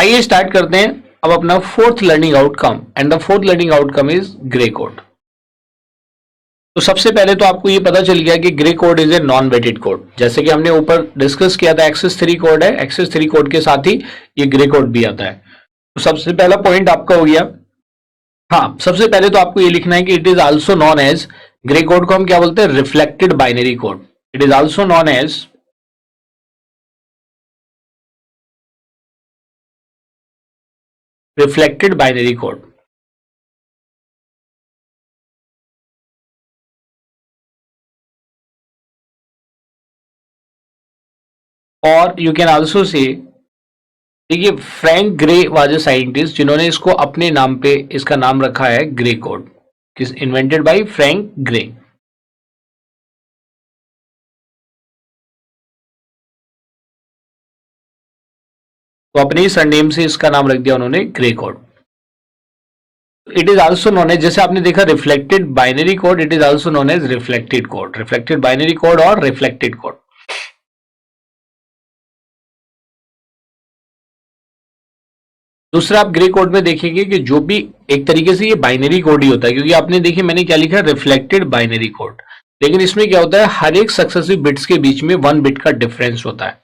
आइए स्टार्ट करते हैं अब अपना fourth learning outcome, and the fourth learning outcome is grey code. तो सबसे पहले तो आपको ये पता चल गया कि Gray code is a non weighted code. जैसे कि हमने ऊपर डिस्कस किया था, एक्सेस 3 कोड है, एक्सेस 3 कोड के साथ ही ये ग्रे कोड भी आता है। तो सबसे पहला पॉइंट आपका हो गया। हाँ, सबसे पहले तो आपको ये लिखना है कि it is also known as, Gray code को हम क्या बोलते हैं, reflected binary code. It is also known as reflected binary code. और यू कैन आल्सो से, देखिए Frank Gray was a scientist जिन्होंने इसको अपने नाम पे इसका नाम रखा है ग्रे कोड, किस इन्वेंटेड बाय फ्रैंक ग्रे। तो अपने ही सरनेम से इसका नाम रख दिया उन्होंने Gray code. It is also known as, जैसे आपने देखा reflected binary code, it is also known as reflected code, reflected binary code और रिफ्लेक्टेड कोड। दूसरा आप ग्रे कोड में देखेंगे कि जो भी एक तरीके से ये बाइनरी कोड ही होता है, क्योंकि आपने देखिए मैंने क्या लिखा है, रिफ्लेक्टेड बाइनरी कोड। लेकिन इसमें क्या होता है, हर एक सक्सेसिव बिट्स के बीच में 1 बिट का डिफरेंस होता है।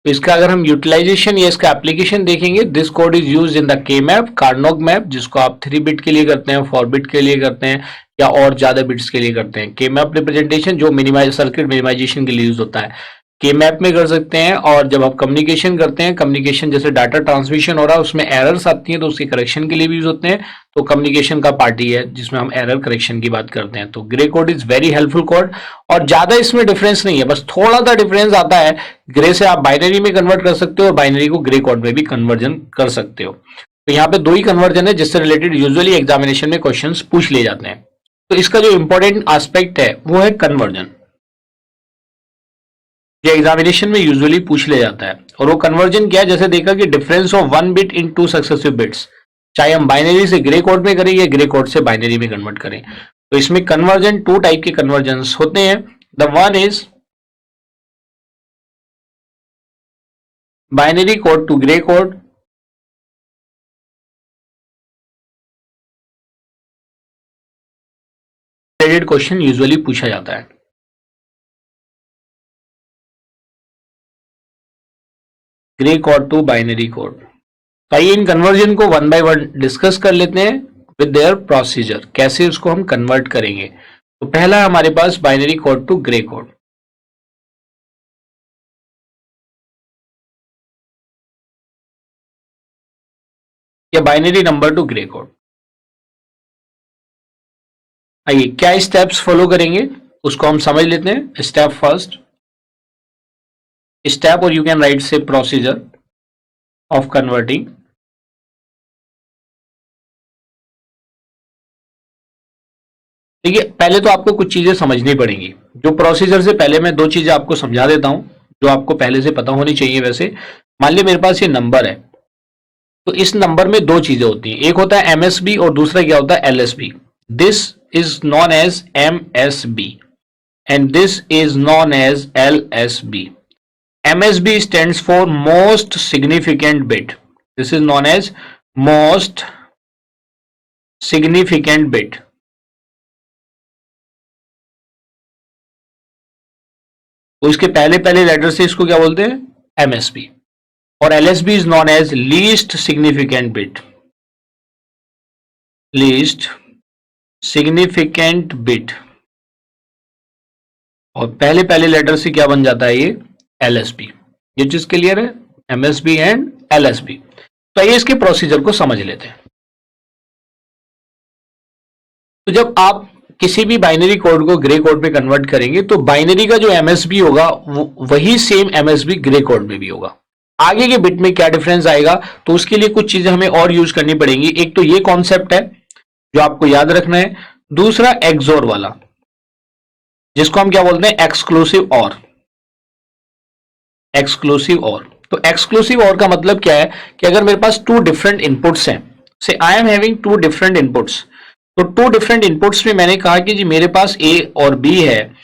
तो इसका अगर हम यूटिलाइजेशन या इसका एप्लीकेशन देखेंगे, this code is used in the के मैप, कार्नोग मैप, जिसको आप 3 बिट के लिए करते हैं, 4 बिट के लिए करते हैं, या और ज्यादा बिट्स के लिए करते हैं। के मैप रिप्रेजेंटेशन जो मिनिमाइज सर्किट मिनिमाइजेशन के लिए यूज होता है, के मैप में कर सकते हैं। और जब आप कम्युनिकेशन करते हैं, कम्युनिकेशन जैसे डाटा ट्रांसमिशन हो रहा है उसमें एरर्स आती हैं तो उसके करेक्शन के लिए भी यूज होते हैं। तो कम्युनिकेशन का पार्ट ही है जिसमें हम एरर करेक्शन की बात करते हैं। तो grey code is very helpful code, और ज्यादा इसमें डिफरेंस नहीं है, बस थोड़ा सा डिफरेंस आता है। ग्रे से आप बाइनरी में कन्वर्ट कर सकते हो और बाइनरी को ग्रे कोड में भी कन्वर्जन कर सकते हो। तो यहाँ पे 2 ही कन्वर्जन है जिससे रिलेटेड यूजुअली एग्जामिनेशन में क्वेश्चंस पूछ लिए जाते हैं। तो इसका जो इंपॉर्टेंट एस्पेक्ट है वो है कन्वर्जन, ये एग्जामिनेशन में यूजुअली पूछ लिया जाता है। और वो कन्वर्जन क्या है, जैसे देखा कि difference of 1 bit in 2 successive bits, चाहे हम बाइनरी से ग्रे कोड में करें या ग्रे कोड से बाइनरी में कन्वर्ट करें। तो इसमें कन्वर्जन 2 टाइप के कन्वर्जन्स होते हैं। The one is binary code to Gray code, related question usually पूछा जाता है। Gray code to binary code. तो आइए इन कन्वर्जन को 1 बाय 1 डिस्कस कर लेते हैं विद देयर प्रोसीजर, कैसे उसको हम कन्वर्ट करेंगे। तो पहला है हमारे पास binary code to Gray code, या binary number to Gray code. आइए क्या स्टेप्स फॉलो करेंगे उसको हम समझ लेते हैं। स्टेप फर्स्ट, स्टेप और यू कैन राइट से प्रोसीजर ऑफ कन्वर्टिंग। देखिए पहले तो आपको कुछ चीजें समझनी पड़ेंगी। जो प्रोसीजर से पहले मैं 2 चीजें आपको समझा देता हूं जो आपको पहले से पता होनी चाहिए। वैसे मान लीजिए मेरे पास ये नंबर है, तो इस नंबर में 2 चीजें होती हैं, एक होता है एमएसबी और दूसरा क्या होता है LSB. This is known as MSB and this is known as LSB. MSB stands for most significant bit. This is known as most significant bit. तो इसके पहले पहले लेटर से इसको क्या बोलते हैं, MSB। और LSB is known as least significant bit. Least significant bit. और पहले पहले लेटर से क्या बन जाता है ये LSB। ये चीज क्लियर है, MSB एंड LSB। तो ये इसके प्रोसीजर को समझ लेते हैं। तो जब आप किसी भी बाइनरी कोड को ग्रे कोड में कन्वर्ट करेंगे तो बाइनरी का जो MSB होगा वही सेम MSB ग्रे कोड में भी होगा। आगे के बिट में क्या डिफरेंस आएगा तो उसके लिए कुछ चीजें हमें और यूज करनी पड़ेंगी। एक तो ये कॉन्सेप्ट है जो आपको याद रखना है, दूसरा एक्सोर वाला जिसको हम क्या बोलते हैं एक्सक्लूसिव और। एक्सक्लूसिव और, तो एक्सक्लूसिव और का मतलब क्या है कि अगर मेरे पास 2 डिफरेंट इनपुट्स हैं, से I am having 2 different inputs, तो 2 डिफरेंट इनपुट्स में मैंने कहा कि जी मेरे पास A और B है,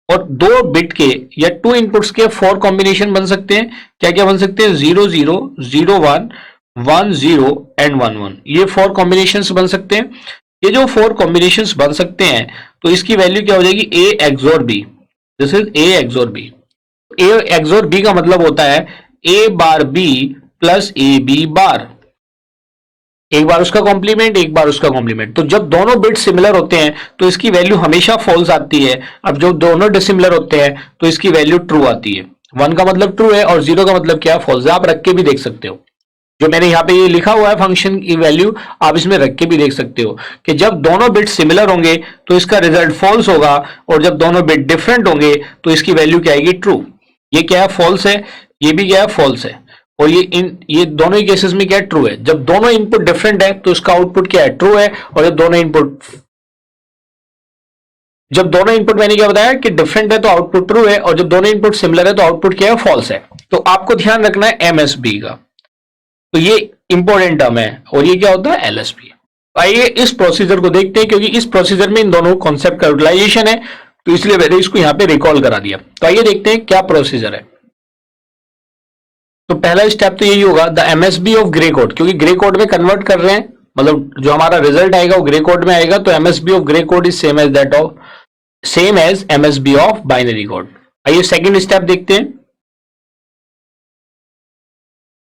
और 2 बिट के या 2 इनपुट्स के 4 कॉम्बिनेशन बन सकते हैं। क्या क्या बन सकते हैं? 0 0 0 1 1 0 एंड 1 1, ये 4 कॉम्बिनेशन बन सकते हैं। ये जो 4 कॉम्बिनेशन बन सकते हैं तो इसकी वैल्यू क्या हो जाएगी? A XOR B. This is A XOR B. A XOR B का मतलब होता है A bar B plus A B bar, एक बार उसका कॉम्प्लीमेंट एक बार उसका कॉम्प्लीमेंट। तो जब दोनों बिट सिमिलर होते हैं तो इसकी वैल्यू हमेशा फॉल्स आती है। अब जब दोनों डिसिमिलर होते हैं तो इसकी वैल्यू ट्रू आती है। 1 का मतलब ट्रू है और 0 का मतलब क्या है? फॉल्स है। आप रख के भी देख सकते हो, जो मैंने यहाँ पे ये लिखा हुआ है फंक्शन की वैल्यू, आप इसमें रख के भी देख सकते हो कि जब दोनों बिट सिमिलर होंगे तो इसका रिजल्ट फॉल्स होगा, और जब दोनों बिट डिफरेंट होंगे तो इसकी वैल्यू क्या आएगी? ट्रू। ये क्या है? फॉल्स है। ये भी क्या है? फॉल्स है। और ये दोनों ही केसेस में क्या है? ट्रू है। जब दोनों इनपुट डिफरेंट है तो इसका आउटपुट क्या है? ट्रू है। और जब दोनों इनपुट मैंने क्या बताया कि डिफरेंट है तो आउटपुट ट्रू है, और जब दोनों इनपुट सिमिलर है तो आउटपुट क्या है? फॉल्स है। तो आपको ध्यान रखना है एमएसबी का, तो ये इंपॉर्टेंट टर्म है। और ये क्या होता है? एलएसबी। आइए इस प्रोसीजर को देखते हैं, क्योंकि इस प्रोसीजर में इन दोनों कॉन्सेप्ट का यूटिलाइजेशन है, तो इसलिए मैंने इसको यहां पे रिकॉल करा दिया। तो आइए देखते हैं क्या प्रोसीजर है। तो पहला स्टेप तो यही होगा, the MSB of Gray code, क्योंकि ग्रे कोड में कन्वर्ट कर रहे हैं, मतलब जो हमारा रिजल्ट आएगा वो ग्रे कोड में आएगा। तो MSB of Gray code is same as MSB of binary code. आइए सेकंड स्टेप देखते हैं।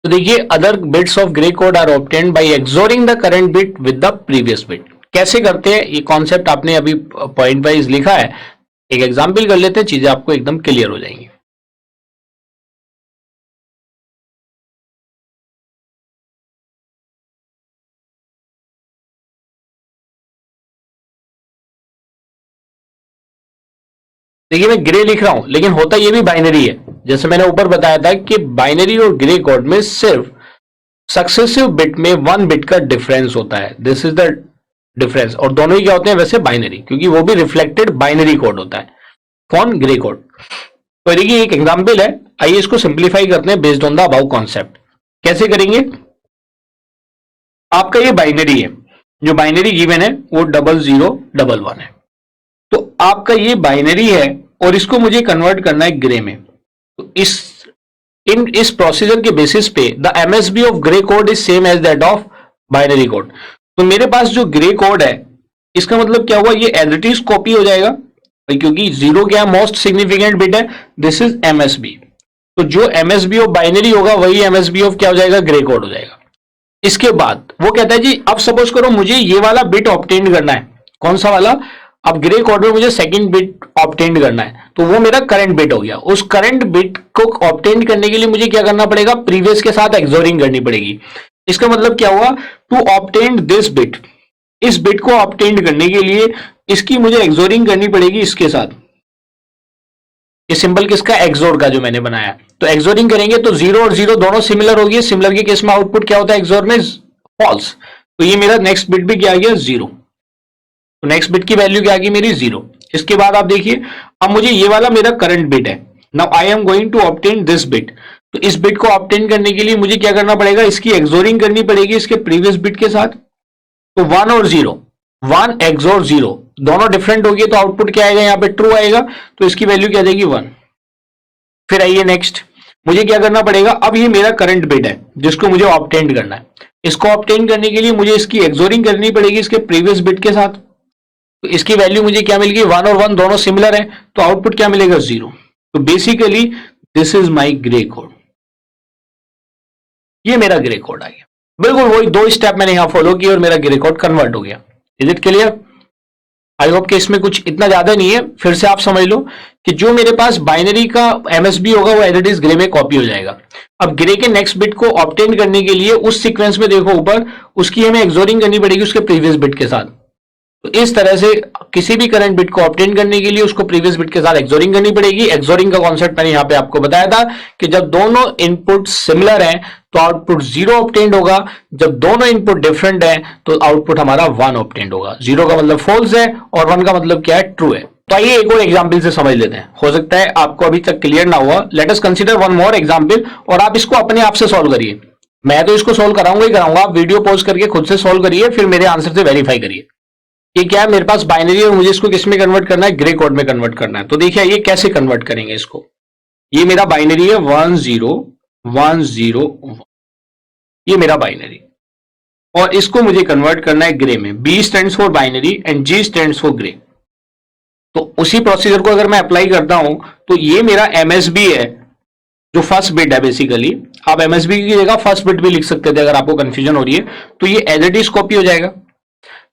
तो देखिए, other bits of Gray code are obtained by XORing the current bit with the previous bit. कैसे करते हैं ये कॉन्सेप्ट आपने अभी पॉइंट वाइज लिखा है, एक एग्जांपल कर लेते हैं, चीजें आपको एकदम क्लियर हो जाएंगी। देखिए मैं ग्रे लिख रहा हूं, लेकिन होता ये भी बाइनरी है। जैसे मैंने ऊपर बताया था कि बाइनरी और ग्रे कोड में सिर्फ सक्सेसिव बिट में 1 बिट का डिफरेंस होता है। This is the difference. और दोनों ही क्या होते हैं वैसे? बाइनरी, क्योंकि वो भी रिफ्लेक्टेड बाइनरी कोड होता है फॉन ग्रे कोड। तो देखिए एक एग्जांपल है, आइए इसको सिंप्लीफाई करते हैं based on the above concept. कैसे करेंगे? आपका ये बाइनरी है, जो बाइनरी गिवन है वो 0011 है। तो आपका ये बाइनरी है और इसको मुझे कन्वर्ट करना है ग्रे में। तो इस प्रोसीजर के बेसिस पे the MSB of Gray code is same as that of binary code. तो मेरे पास जो ग्रे कोड है, इसका मतलब क्या हुआ? ये एज इट इज कॉपी हो जाएगा, क्योंकि 0 क्या मोस्ट सिग्निफिकेंट बिट है। This is MSB. तो जो एमएसबी ऑफ बाइनरी होगा वही एमएसबी ऑफ क्या हो जाएगा? ग्रे कोड हो जाएगा। इसके बाद वो कहता है जी अब सपोज करो मुझे ये वाला बिट ऑब्टेन करना है। कौन सा वाला? अब ग्रे कोड में मुझे सेकंड बिट ऑब्टेन करना है, तो वो मेरा करंट बिट हो गया। उस करंट बिट को ऑब्टेन करने के लिए मुझे क्या करना पड़ेगा? प्रीवियस के साथ एक्सोरिंग करनी पड़ेगी। इसका मतलब क्या हुआ? टू ऑब्टेन दिस बिट, इस बिट को ऑब्टेन करने के लिए इसकी मुझे एक्सोरिंग करनी पड़ेगी इसके साथ। ये सिंबल किसका? एक्सोर का, जो मैंने बनाया। तो एक्सोरिंग करेंगे तो 0 और 0 दोनों सिमिलर होगी। सिमिलर के केस में आउटपुट क्या होता है एक्सोर में? फॉल्स। तो ये मेरा नेक्स्ट बिट भी क्या आ गया? 0। तो नेक्स्ट बिट की वैल्यू क्या आ गई मेरी? 0। इसके बाद आप देखिए, अब मुझे ये वाला मेरा करंट बिट है। Now I am going to obtain this bit. तो इस बिट को ऑब्टेन करने के लिए मुझे क्या करना पड़ेगा? इसकी एक्सोरिंग करनी पड़ेगी इसके प्रीवियस बिट के साथ। तो 1 और 0, 1 एक्सोर 0 दोनों डिफरेंट हो गए, तो आउटपुट क्या आएगा? यहाँ पे ट्रू आएगा। तो इसकी वैल्यू क्या देगी? 1। फिर आइए नेक्स्ट, मुझे क्या करना पड़ेगा? अब ये मेरा करंट बिट है जिसको मुझे ऑब्टेन करना है। इसको ऑब्टेन करने के लिए मुझे इसकी एक्सोरिंग करनी पड़ेगी इसके प्रीवियस बिट के साथ। तो इसकी वैल्यू मुझे क्या मिल गई? 1 और 1 दोनों सिमिलर है, तो आउटपुट क्या मिलेगा? 0। तो basically this is my grey code. ये मेरा ग्रे कोड आ गया। बिल्कुल वही 2 स्टेप मैंने यहां फॉलो किए और मेरा ग्रे कोड कन्वर्ट हो गया। Is it clear? I hope कि इसमें कुछ इतना ज्यादा नहीं है। फिर से आप समझ लो कि जो मेरे पास बाइनरी का एमएसबी होगा वो एज इट इज ग्रे में कॉपी हो जाएगा। अब ग्रे के नेक्स्ट बिट को ऑब्टेन करने के लिए उस सीक्वेंस में देखो ऊपर, उसकी हमें एक्सोरिंग करनी पड़ेगी उसके प्रीवियस बिट के साथ। तो इस तरह से किसी भी करंट बिट को ऑब्टेन करने के लिए उसको प्रीवियस बिट के साथ एक्सोरिंग करनी पड़ेगी। एक्सोरिंग का कॉन्सेप्ट मैंने यहां पे आपको बताया था कि जब दोनों इनपुट सिमिलर हैं तो आउटपुट 0 ऑब्टेन्ड होगा। जब दोनों इनपुट डिफरेंट हैं तो आउटपुट हमारा 1 ऑब्टेन्ड होगा। 0 का मतलब फॉल्स है और 1 का मतलब क्या है? ट्रू है। तो आइए एक और एग्जाम्पल से समझ लेते हैं, हो सकता है आपको अभी तक क्लियर ना हुआ। Let us consider one more example, और आप इसको अपने आप से सॉल्व करिए। मैं तो इसको सॉल्व कराऊंगा ही कराऊंगा, आप वीडियो पॉज करके खुद से सॉल्व करिए, फिर मेरे आंसर से वेरीफाई करिए। ये क्या है, मेरे पास बाइनरी है और मुझे इसको किस में कन्वर्ट करना है, ग्रे कोड में कन्वर्ट करना है। तो देखिए ये कैसे कन्वर्ट करेंगे इसको, ये मेरा बाइनरी है 10101, ये मेरा बाइनरी, और इसको मुझे कन्वर्ट करना है ग्रे में। B stands for binary and G stands for grey. तो उसी प्रोसीजर को अगर मैं अप्लाई करता हूं तो ये मेरा MSB है जो फर्स्ट बिट है बेसिकली। आप MSB की जगह फर्स्ट बिट भी लिख सकते थे अगर आपको कंफ्यूजन हो रही है। तो ये एज इट इज कॉपी हो जाएगा।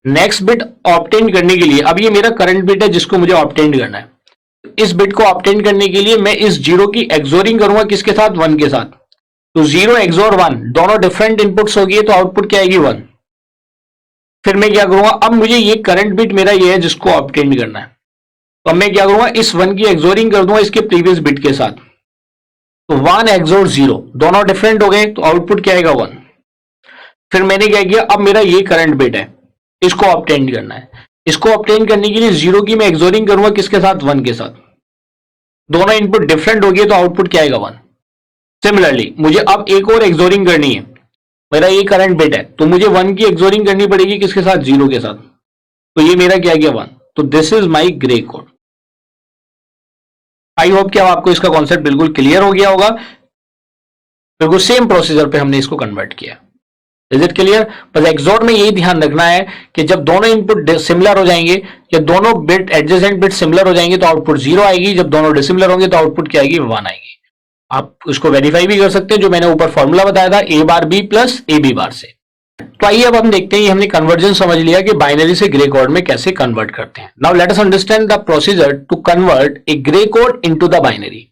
नेक्स्ट बिट ऑब्टेन करने के लिए, अब ये मेरा करंट बिट है जिसको मुझे ऑब्टेन करना है। इस बिट को ऑब्टेन करने के लिए मैं इस 0 की एक्सोरिंग करूंगा किसके साथ, 1 के साथ। तो 0 एक्सोर 1 दोनों डिफरेंट इनपुट्स होगी तो आउटपुट क्या आएगी, 1। फिर मैं क्या करूंगा, अब मुझे ये करंट बिट मेरा ये है जिसको ऑब्टेन करना है। तो अब मैं क्या करूंगा, इस 1 की एक्सोरिंग कर दूंगा इसके प्रीवियस बिट के साथ। तो 1 एक्सोर 0 दोनों डिफरेंट हो गए तो आउटपुट क्या आएगा, 1। फिर मैंने क्या किया, अब मेरा ये करंट बिट है, इसको ऑब्टेन करना है। इसको ऑब्टेन करने के लिए 0 की मैं एक्सोरिंग करूंगा किसके साथ, 1 के साथ। दोनों इनपुट डिफरेंट हो गए तो आउटपुट क्या आएगा, 1। सिमिलरली मुझे अब एक और एक्सोरिंग करनी है, मेरा ये करंट बिट है तो मुझे 1 की एक्सोरिंग करनी पड़ेगी किसके साथ, 0 के साथ। तो ये मेरा क्या गया, 1। तो this is my grey code. I hope कि अब आपको इसका कॉन्सेप्ट बिल्कुल क्लियर हो गया होगा। बिल्कुल सेम प्रोसीजर पे हमने इसको कन्वर्ट किया। Is it clear? बस एक्सोर में यही ध्यान रखना है कि जब दोनों इनपुट सिमिलर हो जाएंगे या दोनों बिट एडजेसेंट बिट सिमिलर हो जाएंगे तो आउटपुट 0 आएगी। जब दोनों डिसिमिलर होंगे तो आउटपुट क्या आएगी, 1 आएगी। आप उसको वेरीफाई भी कर सकते हैं जो मैंने ऊपर फॉर्मूला बताया था, A bar B plus AB बार से। तो आइए अब हम देखते हैं, हमने कन्वर्जन समझ लिया कि बाइनरी से ग्रे कोड में कैसे कन्वर्ट करते हैं। Now let us understand the procedure to convert a Gray code into the binary.